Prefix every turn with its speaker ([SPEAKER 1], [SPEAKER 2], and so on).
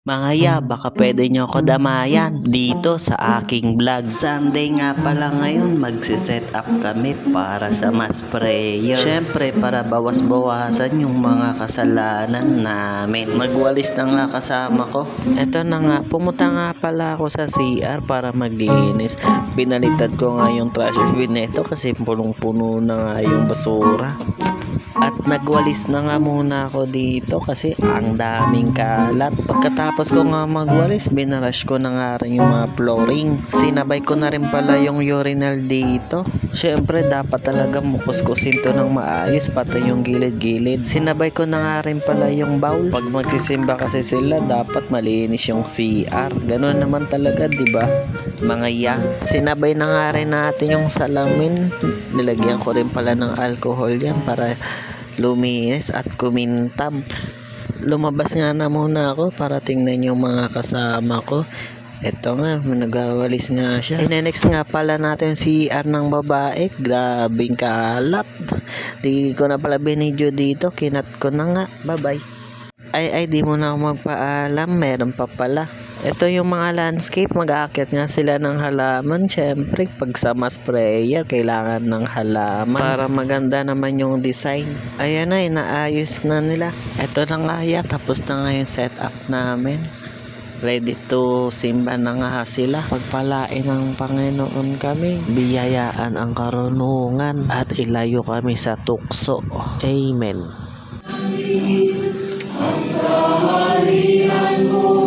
[SPEAKER 1] Mga ya, baka pwede nyo ako damayan dito sa aking vlog. Sunday nga pala ngayon, magsiset up kami para sa mass prayer. Syempre, para bawas-bawasan yung mga kasalanan namin. Magwalis na nga kasama ko. Eto na nga, pumunta nga pala ako sa CR para maglinis. Binalitad ko nga yung trash bin nito kasi punong-puno na nga yung basura. At nagwalis na nga muna ako dito kasi ang daming kalat. Pagkatapos ko nga magwalis, binarush ko na nga rin yung mga flooring. Sinabay ko na rin pala yung urinal dito. Syempre dapat talaga mukuskusin to ng maayos, pati yung gilid-gilid. Sinabay ko na nga rin pala yung bowl. Pag magsisimba kasi sila, dapat malinis yung CR. Ganun naman talaga, di ba? Mga ya, sinabay na nga rin natin yung salamin. Nilagyan ko rin pala ng alcohol yan para luminis at kumintab. Lumabas nga na muna ako para tingnan yung mga kasama ko. Eto nga, nagawalis nga siya. Next nga pala natin si CR ng babae. Grabing kalat. Di ko na pala binidyo dito. Kinat ko na nga. Bye-bye. Ay, di mo na ako magpaalam. Meron pa pala. Ito yung mga landscape, mag-aakyat nga sila ng halaman. Syempre, pag sa mass prayer, kailangan ng halaman para maganda naman yung design. Ayan na, inaayos na nila. Ito na nga ya, tapos na nga yung setup namin. Ready to simba na nga sila. Pagpalain ng Panginoon kami, biyayaan ang karunungan at ilayo kami sa tukso. Amen. Ang kaharian mo